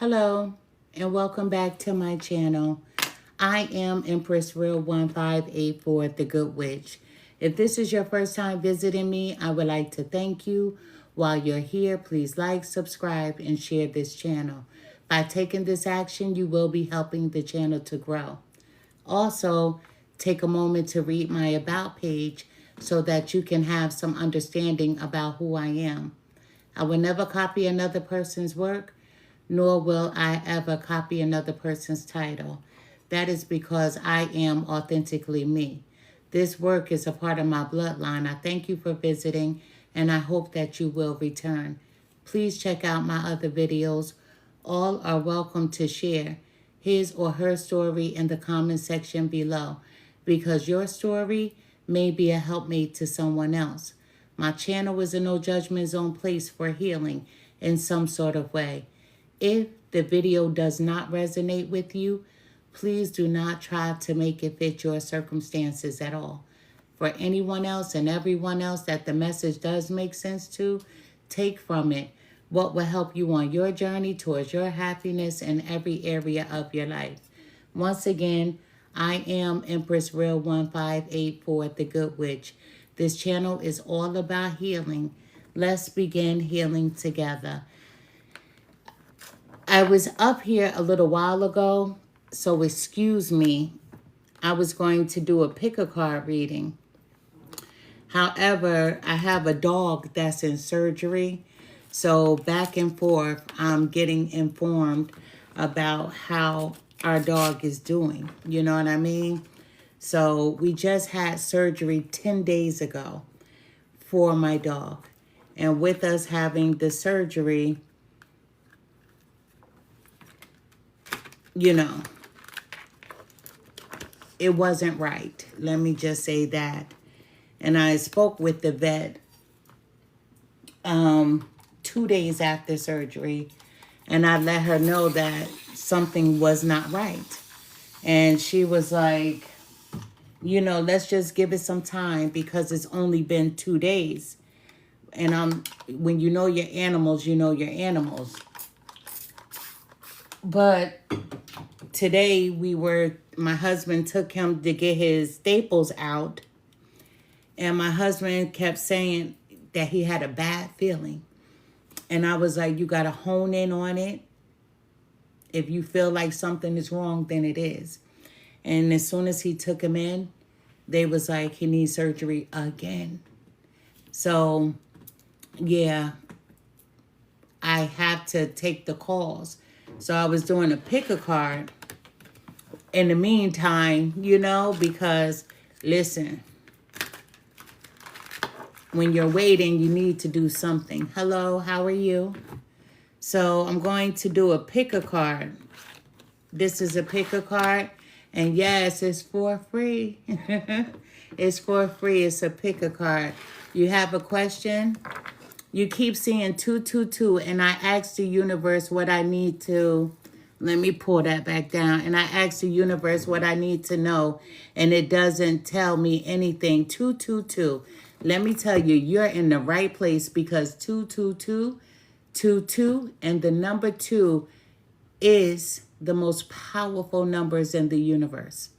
Hello, and welcome back to my channel. I am Empress Real 1584, the Good Witch. If this is your first time visiting me, I would like to thank you. While you're here, please like, subscribe, and share this channel. By taking this action, you will be helping the channel to grow. Also, take a moment to read my About page so that you can have some understanding about who I am. I will never copy another person's work, nor will I ever copy another person's title. That is because I am authentically me. This work is a part of my bloodline. I thank you for visiting, and I hope that you will return. Please check out my other videos. All are welcome to share his or her story in the comment section below, because your story may be a helpmate to someone else. My channel is a no judgment zone place for healing in some sort of way. If the video does not resonate with you, please do not try to make it fit your circumstances at all. For anyone else and everyone else that the message does make sense to, take from it what will help you on your journey towards your happiness in every area of your life. Once again, I am Empress Real 1584, the Good Witch. This channel is all about healing. Let's begin healing together. I was up here a little while ago, so excuse me. I was going to do a pick-a-card reading. However, I have a dog that's in surgery, so back and forth, I'm getting informed about how our dog is doing. You know what I mean? So we just had surgery 10 days ago for my dog. And with us having the surgery, you know, it wasn't right. Let me just say that. And I spoke with the vet 2 days after surgery, and I let her know that something was not right. And she was like, you know, let's just give it some time because it's only been 2 days. And when you know your animals, you know your animals. But today my husband took him to get his staples out. And my husband kept saying that he had a bad feeling. And I was like, you got to hone in on it. If you feel like something is wrong, then it is. And as soon as he took him in, they was like, he needs surgery again. So, yeah, I have to take the calls. So I was doing a pick-a-card in the meantime, you know, because, listen, when you're waiting, you need to do something. Hello, how are you? So I'm going to do a pick-a-card. This is a pick-a-card. And yes, it's for free. It's for free. It's a pick-a-card. You have a question? You keep seeing 222, and I asked the universe what I need to... Let me pull that back down. And I asked the universe what I need to know, and it doesn't tell me anything. 222. Let me tell you, you're in the right place because 222, 22, and the number 2 is the most powerful numbers in the universe.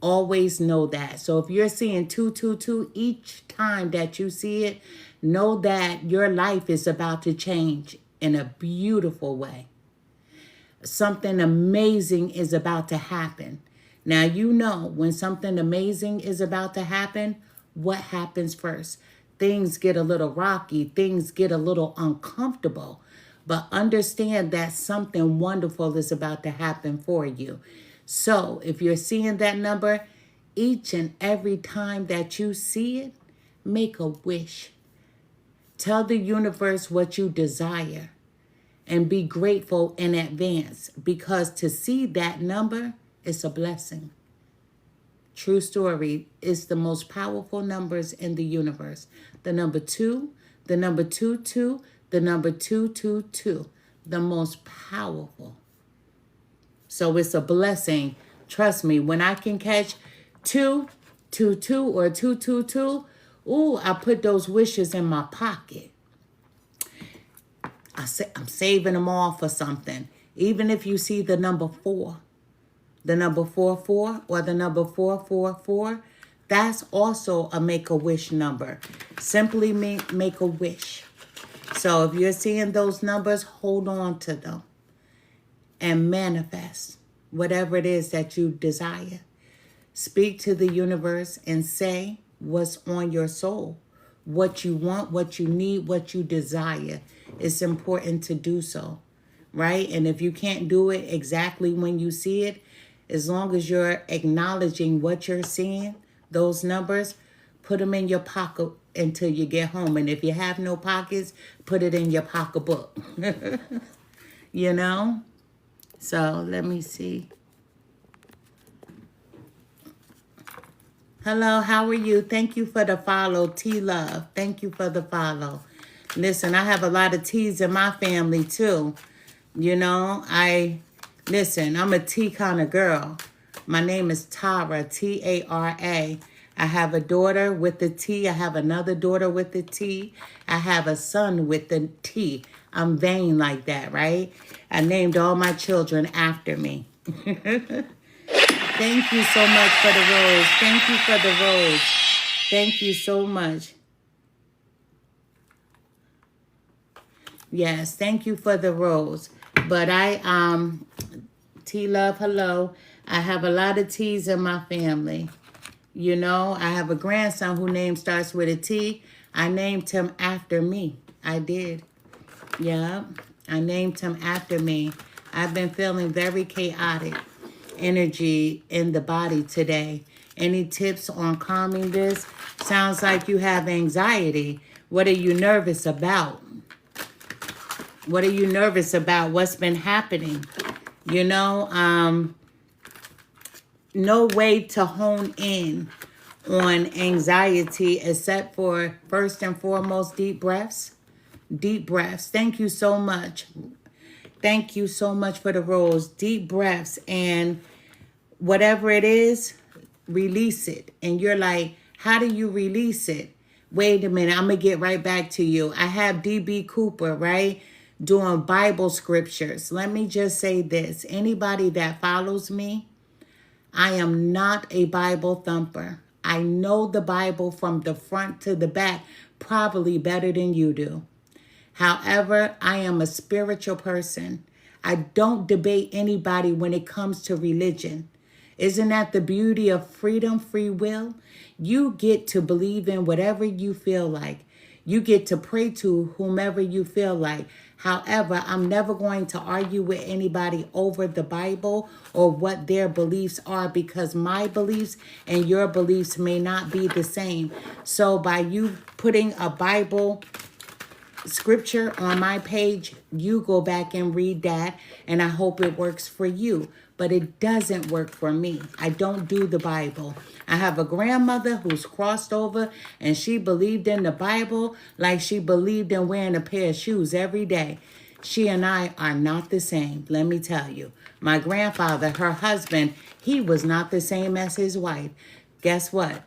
Always know that. So if you're seeing 222 each time that you see it, know that your life is about to change in a beautiful way. Something amazing is about to happen. Now, you know, when something amazing is about to happen, what happens first? Things get a little rocky. Things get a little uncomfortable. But understand that something wonderful is about to happen for you. So if you're seeing that number, each and every time that you see it, make a wish. Tell the universe what you desire and be grateful in advance, because to see that number is a blessing. True story, is the most powerful numbers in the universe. The number 2, the number 22, the number 222, the most powerful. So it's a blessing. Trust me, when I can catch 222 or 222, ooh, I put those wishes in my pocket. I'm saving them all for something. Even if you see the number 4, the number 44, or the number 444, that's also a make-a-wish number. Simply make a wish. So if you're seeing those numbers, hold on to them and manifest whatever it is that you desire. Speak to the universe and say what's on your soul, what you want, what you need, what you desire. It's important to do so, right? And if you can't do it exactly when you see it, as long as you're acknowledging what you're seeing, those numbers, put them in your pocket until you get home. And if you have no pockets, put it in your pocketbook. You know? So let me see. Hello, how are you? Thank you for the follow, T-Love. Thank you for the follow. Listen, I have a lot of T's in my family too. You know, I'm a T kind of girl. My name is Tara, T-A-R-A. I have a daughter with the T. I have another daughter with the T. I have a son with the T. I'm vain like that, right? I named all my children after me. Thank you so much for the rose. Thank you for the rose. Thank you so much. Yes, thank you for the rose. But T-Love, hello. I have a lot of T's in my family. You know, I have a grandson whose name starts with a T. I named him after me. I did. Yeah, I named him after me. I've been feeling very chaotic energy in the body today. Any tips on calming this? Sounds like you have anxiety. What are you nervous about? What are you nervous about? What's been happening? You know, no way to hone in on anxiety except for, first and foremost, deep breaths. Deep breaths. Thank you so much. Thank you so much for the rose. Deep breaths, and whatever it is, release it. And you're like, how do you release it? Wait a minute, I'm going to get right back to you. I have D.B. Cooper, right, doing Bible scriptures. Let me just say this. Anybody that follows me, I am not a Bible thumper. I know the Bible from the front to the back probably better than you do. However, I am a spiritual person. I don't debate anybody when it comes to religion. Isn't that the beauty of freedom, free will? You get to believe in whatever you feel like. You get to pray to whomever you feel like. However, I'm never going to argue with anybody over the Bible or what their beliefs are, because my beliefs and your beliefs may not be the same. So by you putting a Bible scripture on my page, you go back and read that, and I hope it works for you. But it doesn't work for me. I don't do the Bible. I have a grandmother who's crossed over, and she believed in the Bible like she believed in wearing a pair of shoes every day. She and I are not the same, let me tell you. My grandfather, her husband, he was not the same as his wife. Guess what?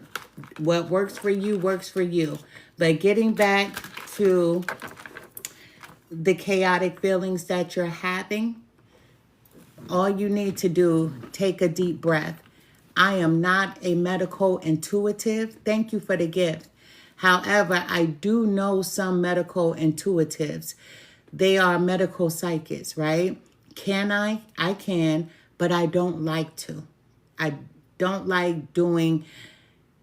What works for you works for you. But getting back to the chaotic feelings that you're having, all you need to do, take a deep breath. I am not a medical intuitive. Thank you for the gift. However, I do know some medical intuitives. They are medical psychics, right? Can I? I can, but I don't like to. I don't like doing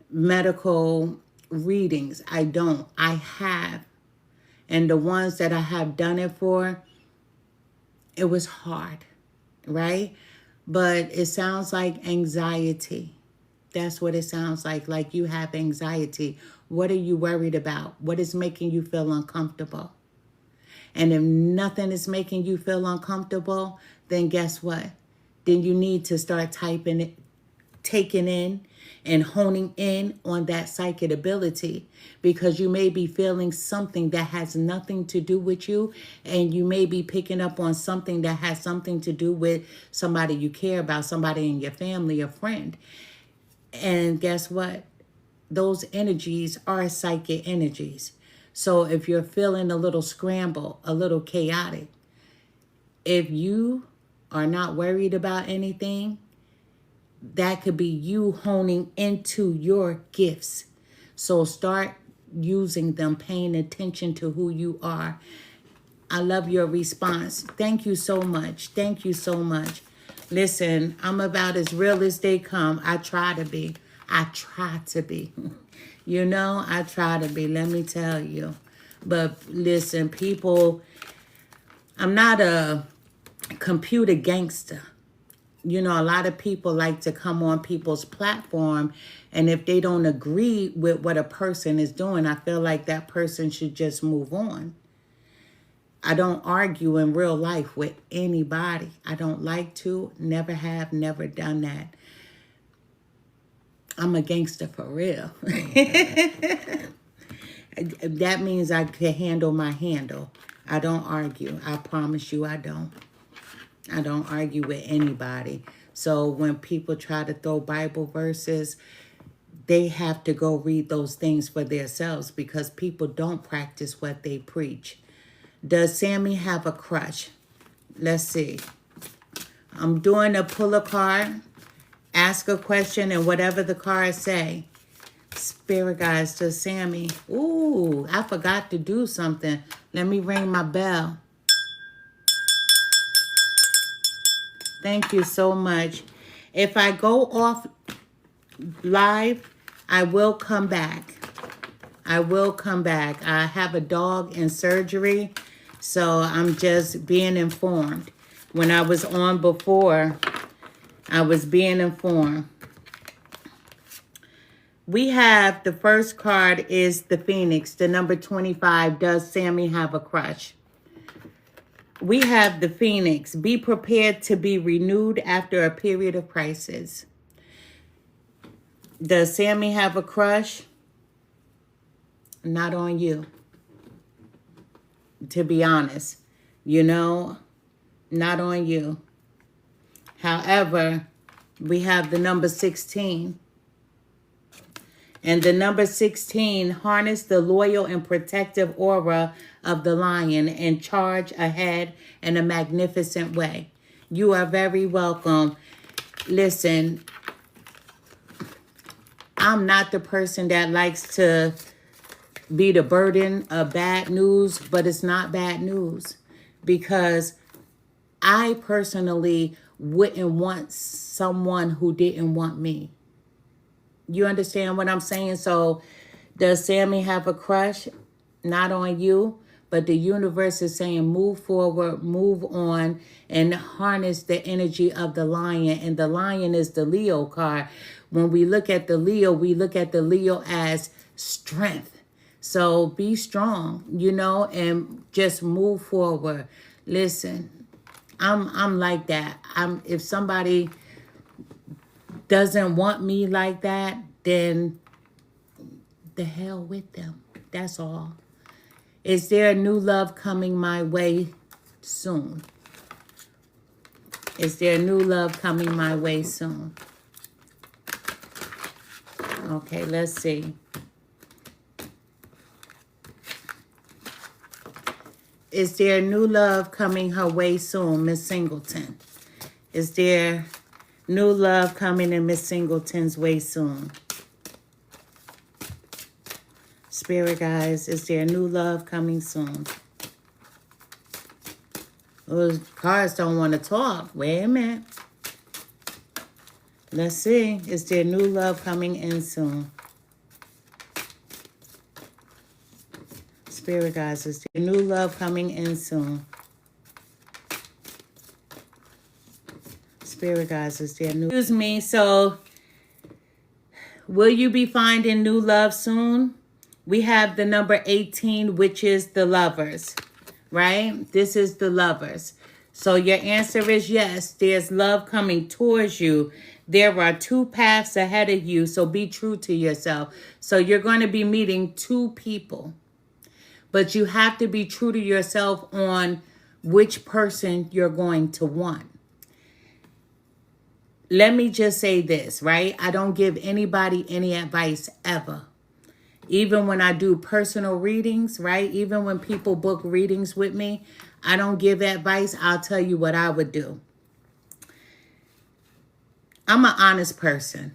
medical readings. I don't. I have. And the ones that I have done it for, it was hard, right? But it sounds like anxiety. That's what it sounds like you have anxiety. What are you worried about? What is making you feel uncomfortable? And if nothing is making you feel uncomfortable, then guess what? Then you need to start typing it, taking in and honing in on that psychic ability, because you may be feeling something that has nothing to do with you, and you may be picking up on something that has something to do with somebody you care about, somebody in your family, a friend. And guess what? Those energies are psychic energies. So if you're feeling a little scrambled, a little chaotic, if you are not worried about anything, that could be you honing into your gifts. So start using them, paying attention to who you are. I love your response. Thank you so much. Thank you so much. Listen, I'm about as real as they come. I try to be. I try to be. You know, I try to be, let me tell you. But listen, people, I'm not a computer gangster. You know, a lot of people like to come on people's platform, and if they don't agree with what a person is doing, I feel like that person should just move on. I don't argue in real life with anybody. I don't like to, never have, never done that. I'm a gangster for real. That means I can handle my handle. I don't argue. I promise you I don't. I don't argue with anybody. So when people try to throw Bible verses, they have to go read those things for themselves, because people don't practice what they preach. Does Sammy have a crush? Let's see. I'm doing a pull a card, ask a question, and whatever the cards say. Spirit guides to Sammy. Ooh, I forgot to do something. Let me ring my bell. Thank you so much. If I go off live, I will come back. I will come back. I have a dog in surgery, so I'm just being informed. When I was on before, I was being informed. We have the first card is the Phoenix, the number 25. Does Sammy have a crush? We have the Phoenix. Be prepared to be renewed after a period of crisis. Does Sammy have a crush? Not on you. To be honest, you know, not on you. However, we have the number 16. And the number 16, harness the loyal and protective aura of the lion and charge ahead in a magnificent way. You are very welcome. Listen, I'm not the person that likes to be the burden of bad news, but it's not bad news, because I personally wouldn't want someone who didn't want me. You understand what I'm saying? So does Sammy have a crush? Not on you, but the universe is saying move forward, move on, and harness the energy of the lion. And the lion is the Leo card. When we look at the Leo, we look at the Leo as strength. So be strong, you know, and just move forward. Listen, I'm like that. If somebody doesn't want me like that, then the hell with them. That's all. Is there a new love coming my way soon? Is there a new love coming my way soon? Okay, let's see. Is there a new love coming her way soon, Miss Singleton? Is there new love coming in Miss Singleton's way soon? Spirit guys, is there new love coming soon? Those cards don't want to talk. Wait a minute. Let's see. Is there new love coming in soon? Spirit guys, is there new love coming in soon? Spirit guys, is there new... Excuse me. So, will you be finding new love soon? We have the number 18, which is the Lovers, right? This is the Lovers. So your answer is yes. There's love coming towards you. There are two paths ahead of you, so be true to yourself. So you're going to be meeting two people, but you have to be true to yourself on which person you're going to want. Let me just say this, right? I don't give anybody any advice ever. Even when I do personal readings, right? Even when people book readings with me, I don't give advice. I'll tell you what I would do. I'm an honest person.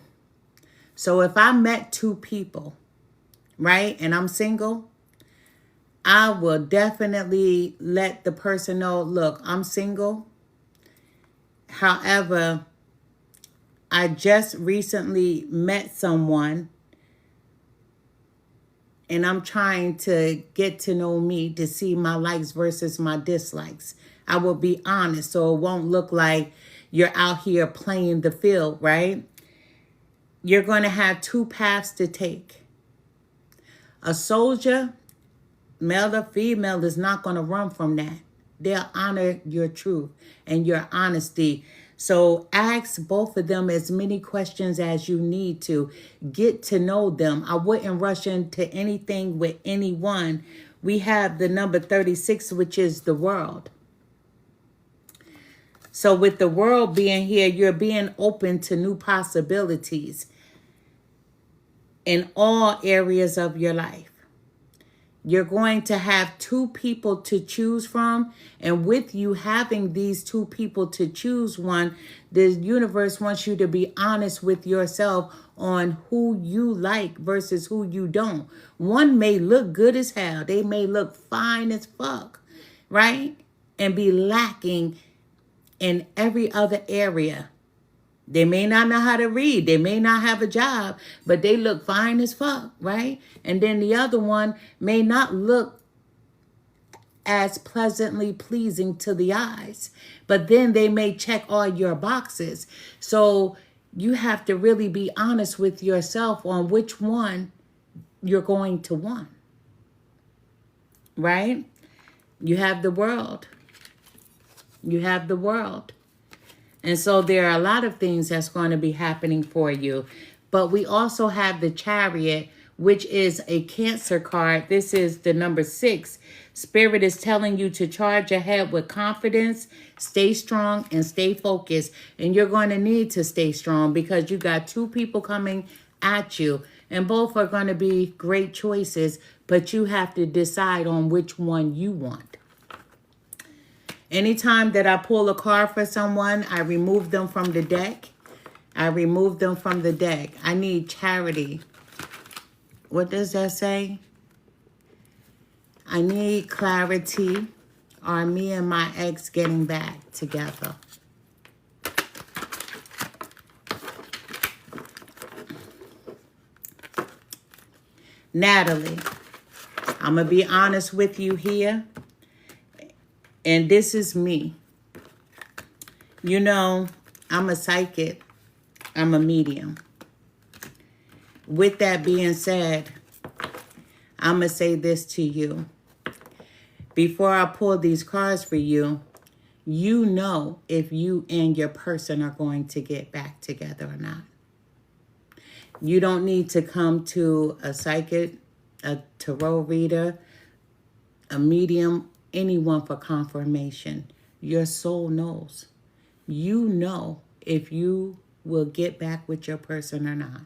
So if I met two people, right, and I'm single, I will definitely let the person know, look, I'm single. However, I just recently met someone and I'm trying to get to know me to see my likes versus my dislikes. I will be honest so it won't look like you're out here playing the field, right? You're going to have two paths to take. A soldier, male or female, is not going to run from that. They'll honor your truth and your honesty. So ask both of them as many questions as you need to. Get to know them. I wouldn't rush into anything with anyone. We have the number 36, which is the world. So with the world being here, you're being open to new possibilities in all areas of your life. You're going to have two people to choose from. And with you having these two people to choose one, the universe wants you to be honest with yourself on who you like versus who you don't. One may look good as hell. They may look fine as fuck, right? And be lacking in every other area. They may not know how to read. They may not have a job, but they look fine as fuck, right? And then the other one may not look as pleasantly pleasing to the eyes, but then they may check all your boxes. So you have to really be honest with yourself on which one you're going to want, right? You have the world. You have the world. And so there are a lot of things that's going to be happening for you. But we also have the Chariot, which is a Cancer card. This is the number 6. Spirit is telling you to charge ahead with confidence, stay strong, and stay focused. And you're going to need to stay strong because you got two people coming at you. And both are going to be great choices, but you have to decide on which one you want. Anytime that I pull a card for someone, I remove them from the deck. I remove them from the deck. I need charity. What does that say? I need clarity. Are me and my ex getting back together? Natalie, I'm going to be honest with you here. And this is me. You know, I'm a psychic. I'm a medium. With that being said, I'm going to say this to you. Before I pull these cards for you, you know if you and your person are going to get back together or not. You don't need to come to a psychic, a tarot reader, a medium, anyone for confirmation. Your soul knows. You know if you will get back with your person or not.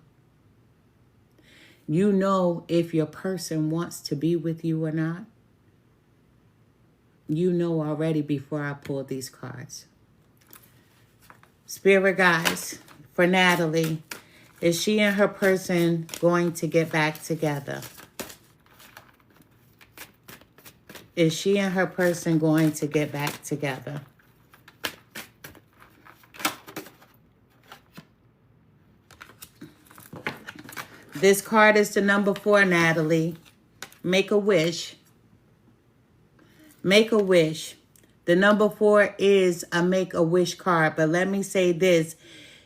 You know if your person wants to be with you or not. You know already before I pull these cards. Spirit guides, for Natalie, is she and her person going to get back together? Is she and her person going to get back together? This card is the number 4, Natalie. Make a wish. Make a wish. The number 4 is a make a wish card. But let me say this.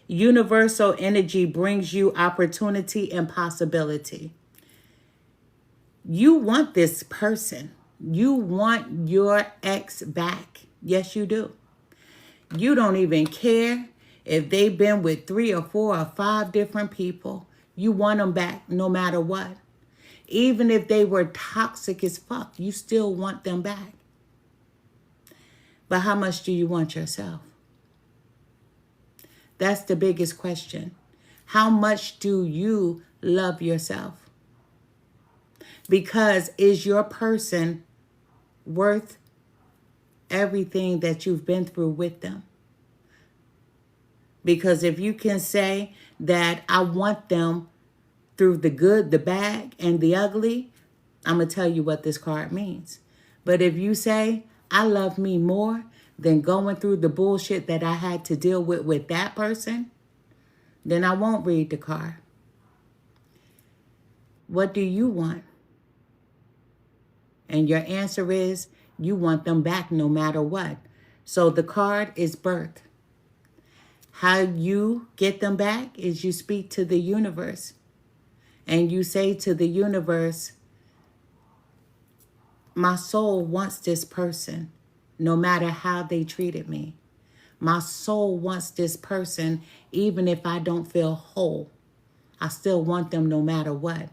Universal energy brings you opportunity and possibility. You want this person. You want your ex back. Yes, you do. You don't even care if they've been with 3 or 4 or 5 different people. You want them back no matter what. Even if they were toxic as fuck, you still want them back. But how much do you want yourself? That's the biggest question. How much do you love yourself? Because is your person worth everything that you've been through with them? Because if you can say that I want them through the good, the bad, and the ugly, I'm going to tell you what this card means. But if you say, I love me more than going through the bullshit that I had to deal with that person, then I won't read the card. What do you want? And your answer is, you want them back no matter what. So the card is birth. How you get them back is you speak to the universe. And you say to the universe, my soul wants this person no matter how they treated me. My soul wants this person even if I don't feel whole. I still want them no matter what.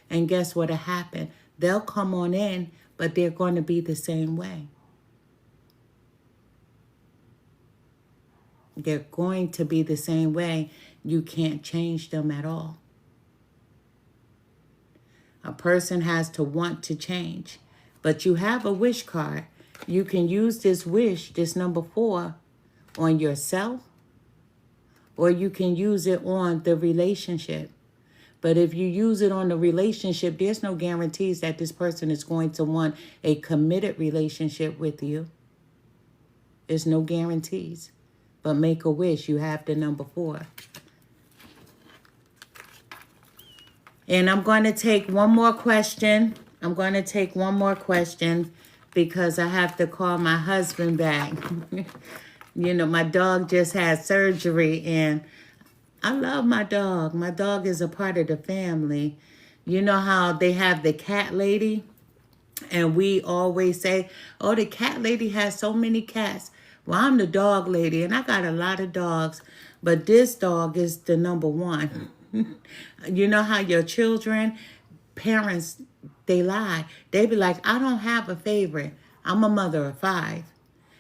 And guess what'll happen? They'll come on in, but they're going to be the same way. They're going to be the same way. You can't change them at all. A person has to want to change. But you have a wish card. You can use this wish, this number 4, on yourself, or you can use it on the relationship. But if you use it on the relationship, there's no guarantees that this person is going to want a committed relationship with you. There's no guarantees. But make a wish. You have the number 4. And I'm going to take one more question. Because I have to call my husband back. You know, my dog just had surgery and I love my dog. My dog is a part of the family. You know how they have the cat lady? And we always say, oh, the cat lady has so many cats. Well, I'm the dog lady and I got a lot of dogs. But this dog is the number 1. You know how your children, parents, they lie. They be like, I don't have a favorite. I'm a mother of 5.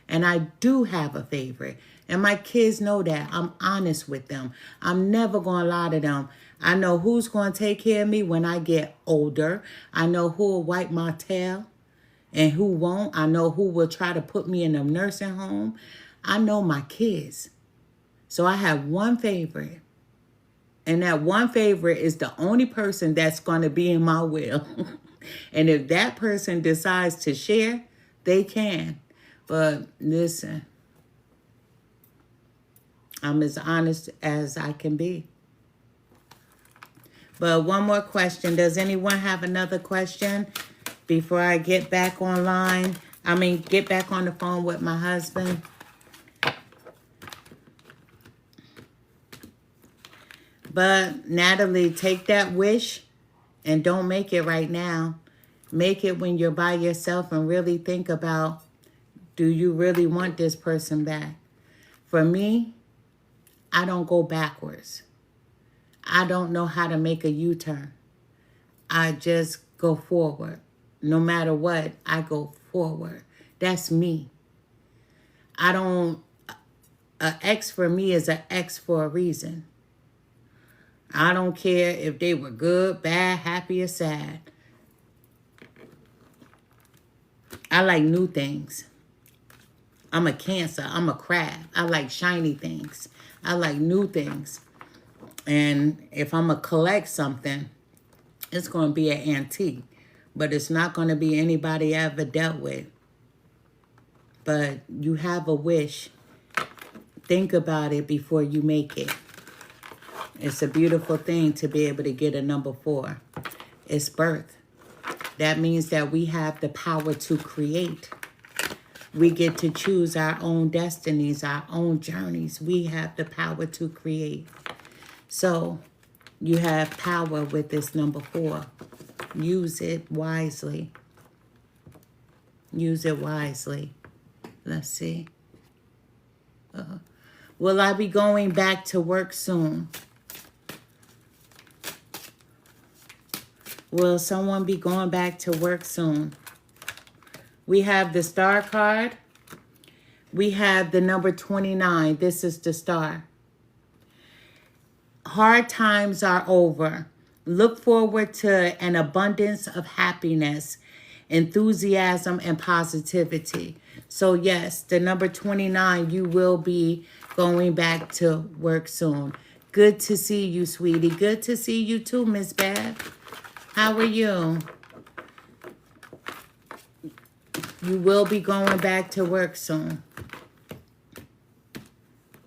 And I do have a favorite. And my kids know that. I'm honest with them. I'm never going to lie to them. I know who's going to take care of me when I get older. I know who will wipe my tail and who won't. I know who will try to put me in a nursing home. I know my kids. So I have one favorite. And that one favorite is the only person that's going to be in my will. And if that person decides to share, they can. But listen, I'm as honest as I can be. But one more question. Does anyone have another question before I get back online? Get back on the phone with my husband. But Natalie, take that wish and don't make it right now. Make it when you're by yourself and really think about, do you really want this person back? For me, I don't go backwards. I don't know how to make a U-turn. I just go forward. No matter what, I go forward. That's me. An ex for me is an ex for a reason. I don't care if they were good, bad, happy, or sad. I like new things. I'm a Cancer. I'm a crab. I like shiny things. I like new things. And if I'm going to collect something, it's going to be an antique. But it's not going to be anybody I ever dealt with. But you have a wish. Think about it before you make it. It's a beautiful thing to be able to get a number 4. It's birth. That means that we have the power to create. We get to choose our own destinies, our own journeys. We have the power to create. So you have power with this number 4. Use it wisely. Use it wisely. Let's see. Will I be going back to work soon? Will someone be going back to work soon? We have the star card. We have the number 29. This is the star. Hard times are over. Look forward to an abundance of happiness, enthusiasm, and positivity. So yes, the number 29, you will be going back to work soon. Good to see you, sweetie. Good to see you too, Miss Bev. How are you? You will be going back to work soon.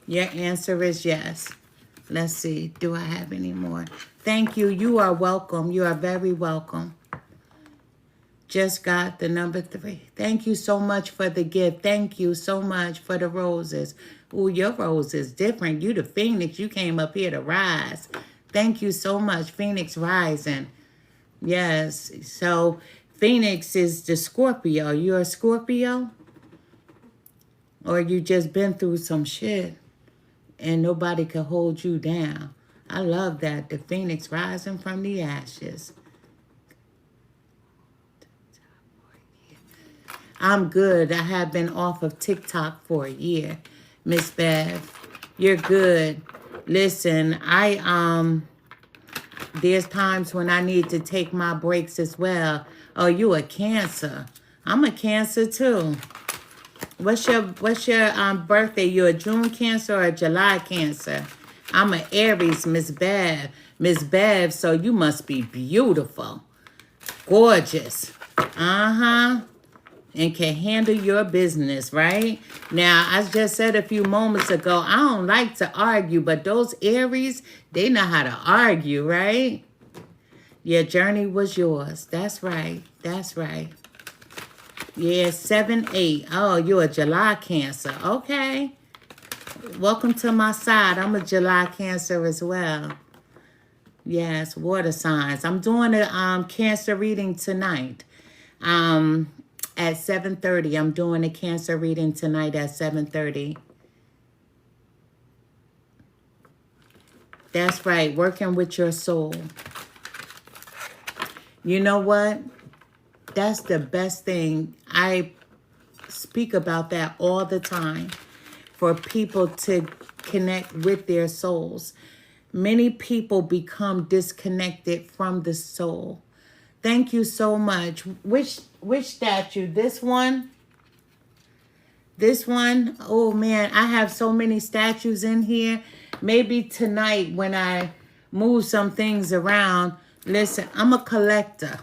Your answer is yes. Let's see. Do I have any more? Thank you. You are welcome. You are very welcome. Just got the number 3. Thank you so much for the gift. Thank you so much for the roses. Ooh, your rose is different. You the Phoenix. You came up here to rise. Thank you so much, Phoenix Rising. Yes. So Phoenix is the Scorpio. You're a Scorpio? Or you just been through some shit and nobody can hold you down. I love that. The Phoenix rising from the ashes. I'm good. I have been off of TikTok for a year, Miss Bev. You're good. Listen, there's times when I need to take my breaks as well. Oh, you a Cancer. I'm a Cancer too. What's your birthday? You a June Cancer or a July Cancer? I'm an Aries, Miss Bev. Miss Bev, so you must be beautiful. Gorgeous. Uh-huh. And can handle your business, right? Now, I just said a few moments ago, I don't like to argue, but those Aries, they know how to argue, right? Your journey was yours. That's right. That's right. Yeah, 7-8. Oh, you're a July Cancer. Okay. Welcome to my side. I'm a July Cancer as well. Yes, water signs. I'm doing a Cancer reading tonight. At 7:30. I'm doing a Cancer reading tonight at 7:30. That's right. Working with your soul. You know what? That's the best thing. I speak about that all the time for people to connect with their souls. Many people become disconnected from the soul. Thank you so much. Which statue? This one? This one? Oh, man. I have so many statues in here. Maybe tonight when I move some things around. Listen, I'm a collector.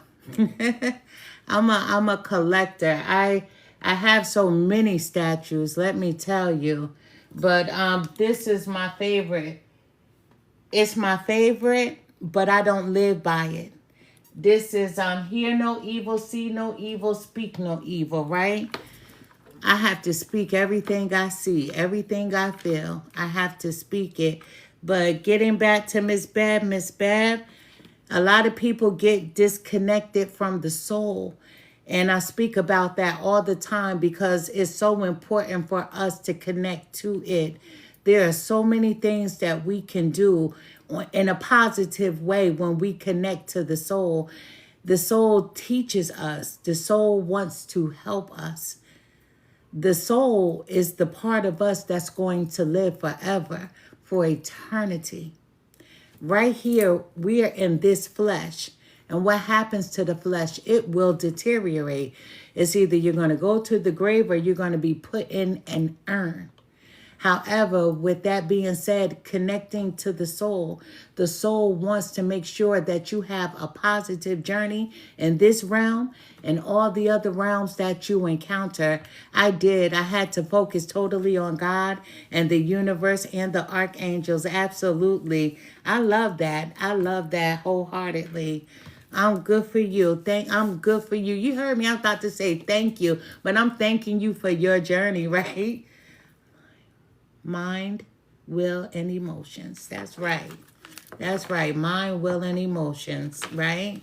I'm a collector. I have so many statues, let me tell you. But this is my favorite. It's my favorite, but I don't live by it. This is hear no evil, see no evil, speak no evil, right? I have to speak everything I see, everything I feel. I have to speak it. But getting back to Miss Bev, a lot of people get disconnected from the soul. And I speak about that all the time because it's so important for us to connect to it. There are so many things that we can do in a positive way when we connect to the soul. The soul teaches us. The soul wants to help us. The soul is the part of us that's going to live forever, for eternity. Right here, we are in this flesh. And what happens to the flesh? It will deteriorate. It's either you're going to go to the grave or you're going to be put in an urn. However, with that being said, connecting to the soul wants to make sure that you have a positive journey in this realm and all the other realms that you encounter. I had to focus totally on God and the universe and the archangels. Absolutely. I love that. I love that wholeheartedly. I'm good for you. I'm good for you. You heard me. I'm about to say thank you, but I'm thanking you for your journey, right? Mind, will, and emotions. That's right. That's right. Mind, will, and emotions, right?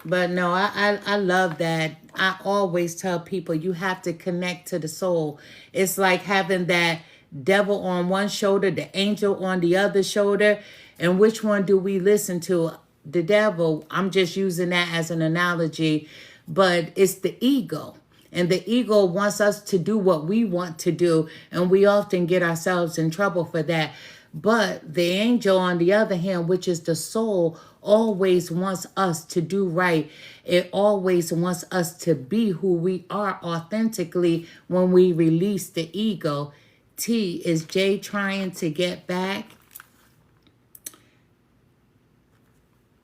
But no, I love that. I always tell people you have to connect to the soul. It's like having that devil on one shoulder, the angel on the other shoulder. And which one do we listen to? The devil. I'm just using that as an analogy. But it's the ego. And the ego wants us to do what we want to do. And we often get ourselves in trouble for that. But the angel, on the other hand, which is the soul, always wants us to do right. It always wants us to be who we are authentically when we release the ego. T, is Jay trying to get back?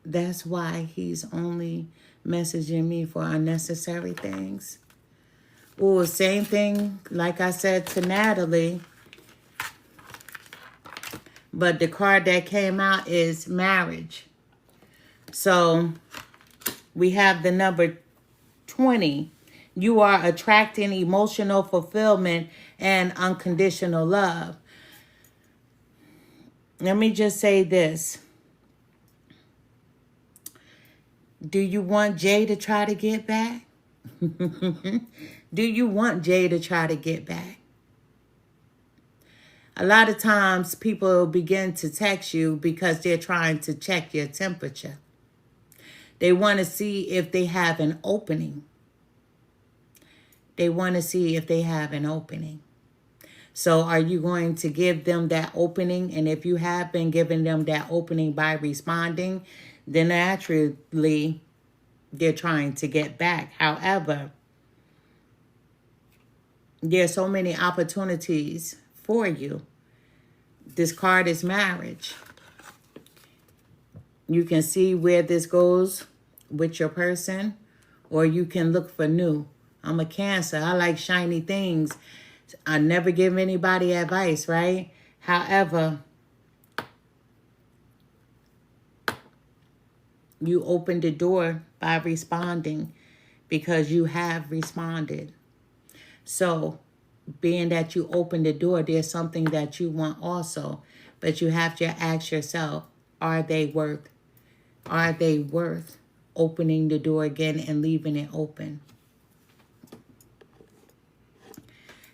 That's why he's only messaging me for unnecessary things. Oh, same thing like I said to Natalie. But the card that came out is marriage. So we have the number 20. You are attracting emotional fulfillment and unconditional love. Let me just say this. Do you want Jay to try to get back? Do you want Jay to try to get back? A lot of times people begin to text you because they're trying to check your temperature. They want to see if they have an opening. They want to see if they have an opening. So are you going to give them that opening? And if you have been giving them that opening by responding, then naturally they're trying to get back. However, there's so many opportunities for you. This card is marriage. You can see where this goes with your person, or you can look for new. I'm a Cancer. I like shiny things. I never give anybody advice, right? However, you opened the door by responding because you have responded. So, being that you opened the door, there's something that you want also. But you have to ask yourself, are they worth opening the door again and leaving it open?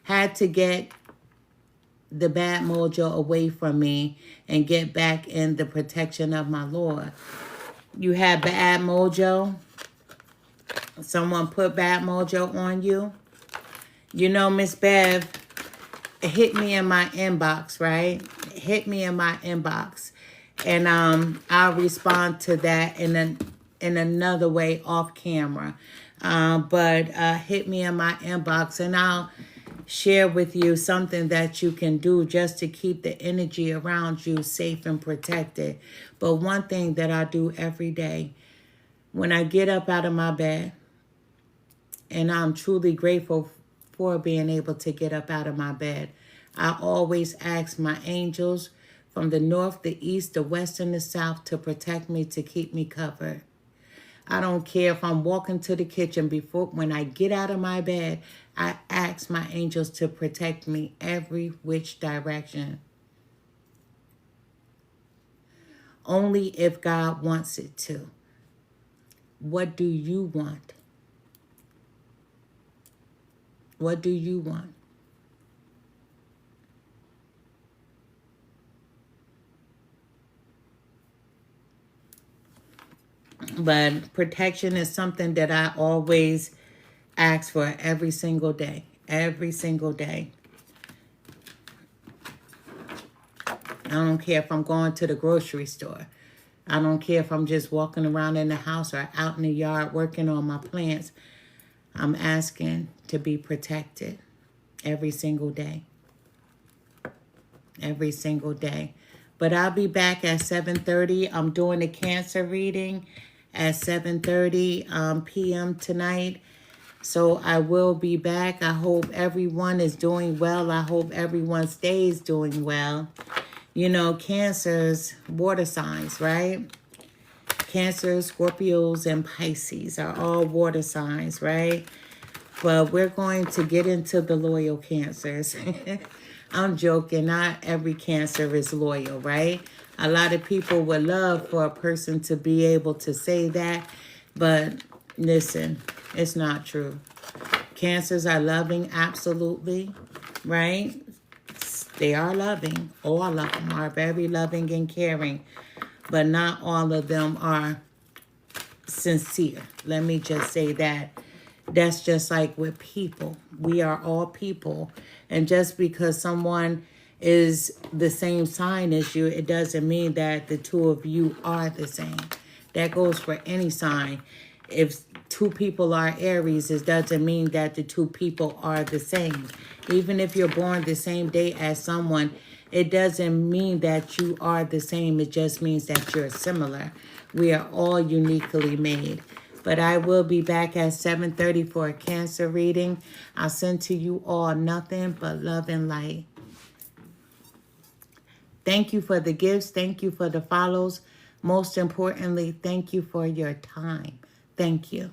Had to get the bad mojo away from me and get back in the protection of my Lord. You had bad mojo. Someone put bad mojo on you. You know, Miss Bev, hit me in my inbox, right? Hit me in my inbox. And I'll respond to that in another way off camera. But hit me in my inbox and I'll share with you something that you can do just to keep the energy around you safe and protected. But one thing that I do every day, when I get up out of my bed, and I'm truly grateful for being able to get up out of my bed, I always ask my angels from the north, the east, the west, and the south to protect me, to keep me covered. I don't care if I'm walking to the kitchen. When I get out of my bed, I ask my angels to protect me every which direction. Only if God wants it to. What do you want? What do you want? But protection is something that I always ask for every single day. Every single day. I don't care if I'm going to the grocery store. I don't care if I'm just walking around in the house or out in the yard working on my plants. I'm asking to be protected every single day. Every single day. But I'll be back at 7:30. I'm doing a Cancer reading at 7:30 p.m. tonight. So I will be back. I hope everyone is doing well. I hope everyone stays doing well. You know, Cancers, water signs, right? Cancer, Scorpios, and Pisces are all water signs, right? But we're going to get into the loyal Cancers. I'm joking. Not every Cancer is loyal, right? A lot of people would love for a person to be able to say that. But listen, it's not true. Cancers are loving, absolutely, right? They are loving. All of them are very loving and caring. But not all of them are sincere. Let me just say that. That's just like with people. We are all people. And just because someone is the same sign as you, it doesn't mean that the two of you are the same. That goes for any sign. If two people are Aries, it doesn't mean that the two people are the same. Even if you're born the same day as someone, it doesn't mean that you are the same. It just means that you're similar. We are all uniquely made. But I will be back at 7:30 for a Cancer reading. I'll send to you all nothing but love and light. Thank you for the gifts. Thank you for the follows. Most importantly, thank you for your time. Thank you.